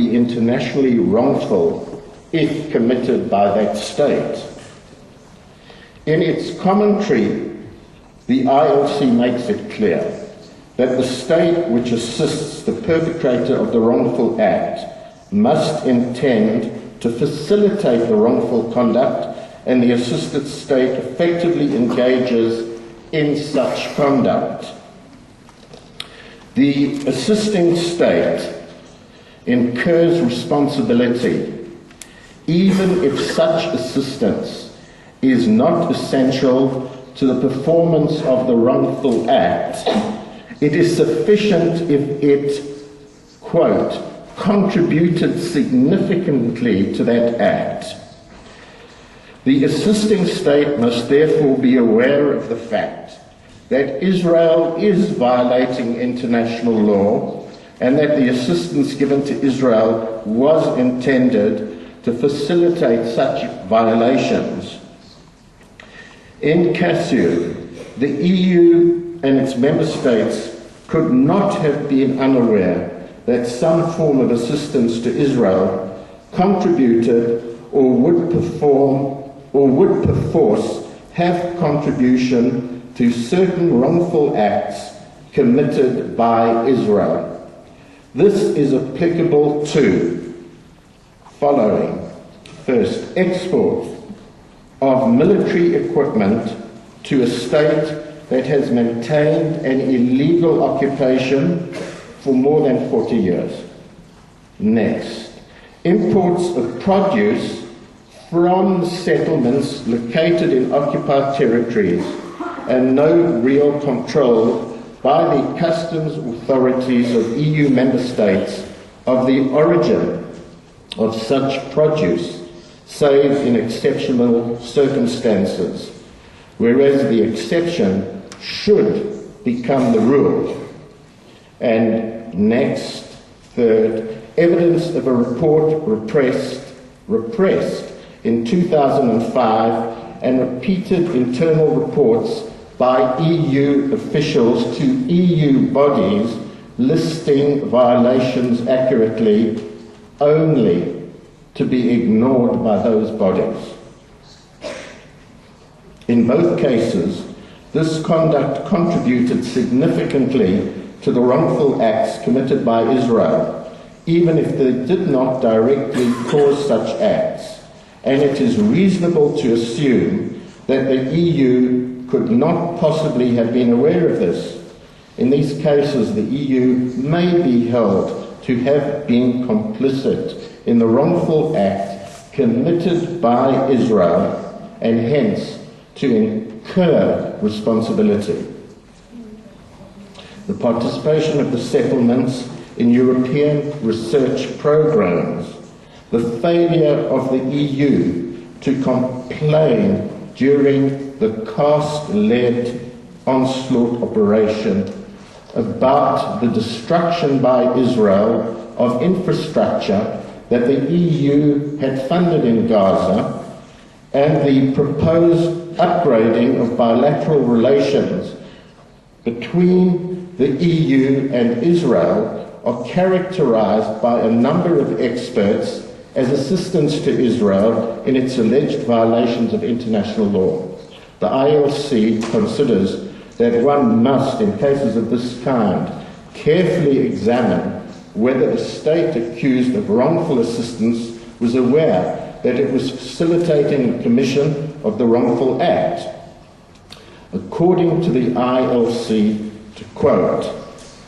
be internationally wrongful if committed by that state. In its commentary, the ILC makes it clear that the state which assists the perpetrator of the wrongful act must intend to facilitate the wrongful conduct, and the assisted state effectively engages in such conduct. The assisting state incurs responsibility even if such assistance is not essential to the performance of the wrongful act. It is sufficient if it, quote, contributed significantly to that act. The assisting state must therefore be aware of the fact that Israel is violating international law and that the assistance given to Israel was intended to facilitate such violations. In casu, the EU and its member states could not have been unaware that some form of assistance to Israel contributed or would perforce have contribution to certain wrongful acts committed by Israel. This is applicable to following. First, export of military equipment to a state that has maintained an illegal occupation for more than 40 years. Next, imports of produce from settlements located in occupied territories and no real control by the customs authorities of EU member states of the origin of such produce, save in exceptional circumstances, whereas the exception should become the rule. And next, third, evidence of a report repressed in 2005 and repeated internal reports by EU officials to EU bodies listing violations accurately, only to be ignored by those bodies. In both cases, this conduct contributed significantly to the wrongful acts committed by Israel, even if they did not directly cause such acts, and it is reasonable to assume that the EU could not possibly have been aware of this. In these cases, the EU may be held to have been complicit in the wrongful act committed by Israel and hence to incur responsibility. The participation of the settlements in European research programs, the failure of the EU to complain during the caste-led onslaught operation about the destruction by Israel of infrastructure that the EU had funded in Gaza, and the proposed upgrading of bilateral relations between the EU and Israel are characterized by a number of experts as assistance to Israel in its alleged violations of international law. The ILC considers that one must, in cases of this kind, carefully examine whether the state accused of wrongful assistance was aware that it was facilitating the commission of the wrongful act. According to the ILC, to quote,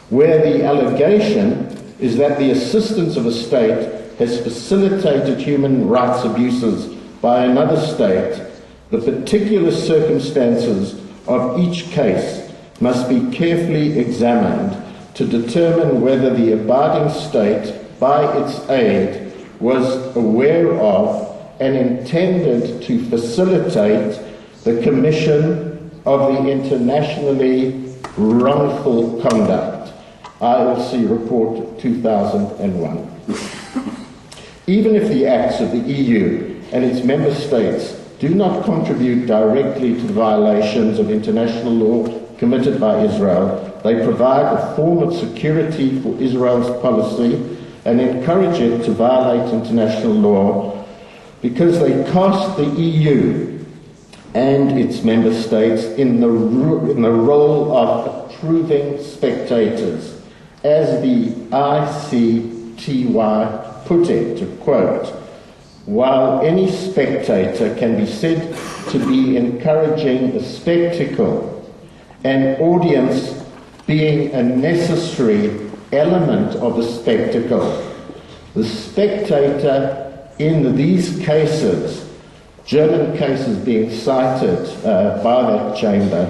where the allegation is that the assistance of a state has facilitated human rights abuses by another state, the particular circumstances of each case must be carefully examined to determine whether the abiding state, by its aid, was aware of and intended to facilitate the commission of the internationally wrongful conduct. ILC Report 2001. Even if the acts of the EU and its member states do not contribute directly to the violations of international law committed by Israel, they provide a form of security for Israel's policy and encourage it to violate international law because they cast the EU and its member states in the role of approving spectators, as the ICTY put it, to quote, "While any spectator can be said to be encouraging a spectacle, an audience being a necessary element of a spectacle, the spectator in these cases," German cases being cited by that chamber,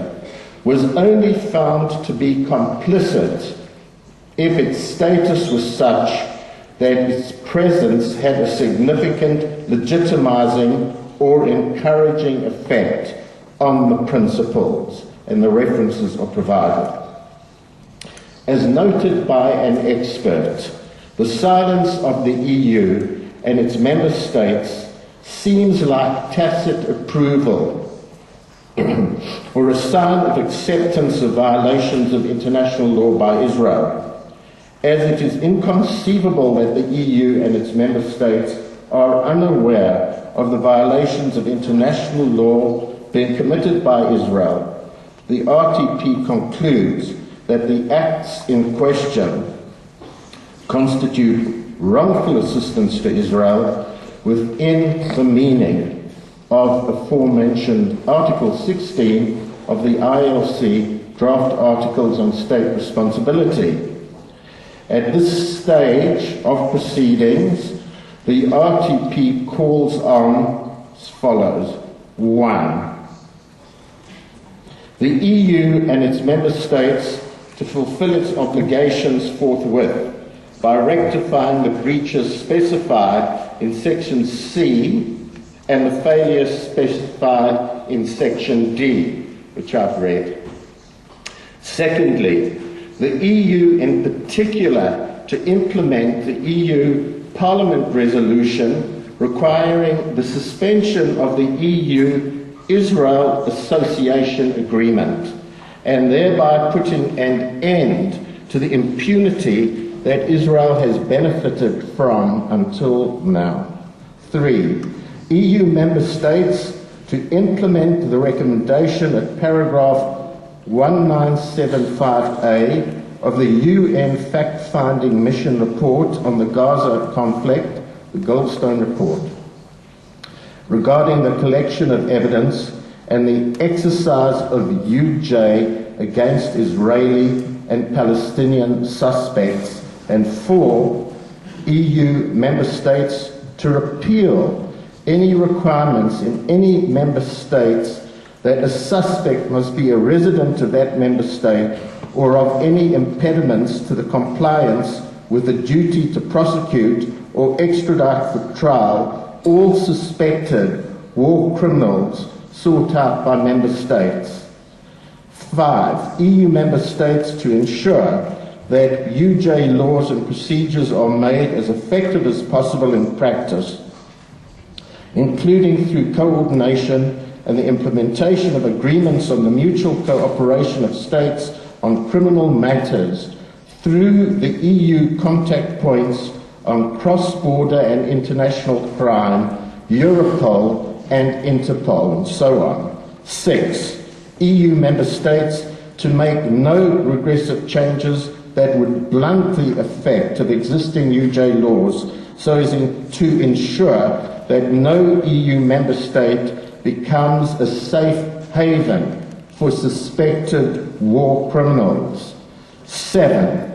"was only found to be complicit if its status was such that its presence had a significant legitimizing or encouraging effect on the principles," and the references are provided. As noted by an expert, the silence of the EU and its member states seems like tacit approval or a sign of acceptance of violations of international law by Israel, as it is inconceivable that the EU and its member states are unaware of the violations of international law being committed by Israel. The RTP concludes that the acts in question constitute wrongful assistance to Israel within the meaning of aforementioned Article 16 of the ILC Draft Articles on State Responsibility. At this stage of proceedings, the RTP calls on as follows. 1. The EU and its member states to fulfill its obligations forthwith by rectifying the breaches specified in Section C and the failures specified in Section D, which I've read. Secondly, the EU in particular to implement the EU Parliament resolution requiring the suspension of the EU-Israel Association Agreement, and thereby putting an end to the impunity that Israel has benefited from until now. 3. EU member states to implement the recommendation at paragraph 1975A of the UN fact-finding mission report on the Gaza conflict, the Goldstone report, regarding the collection of evidence and the exercise of UJ against Israeli and Palestinian suspects, and 4, EU member states to repeal any requirements in any member states that a suspect must be a resident of that member state or of any impediments to the compliance with the duty to prosecute or extradite for trial all suspected war criminals sought out by member states. 5, EU member states to ensure that UJ laws and procedures are made as effective as possible in practice, including through coordination and the implementation of agreements on the mutual cooperation of states on criminal matters through the EU contact points on cross-border and international crime, Europol and Interpol, and so on. 6, EU member states to make no regressive changes that would blunt the effect of existing UJ laws so as to ensure that no EU member state becomes a safe haven for suspected war criminals. 7,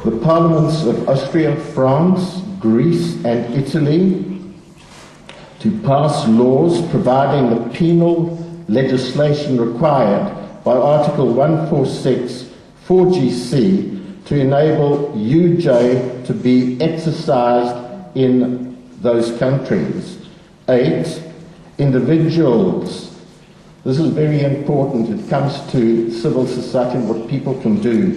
the parliaments of Austria, France, Greece and Italy to pass laws providing the penal legislation required by Article 146 4GC to enable UJ to be exercised in those countries. 8, individuals. This is very important. It comes to civil society and what people can do.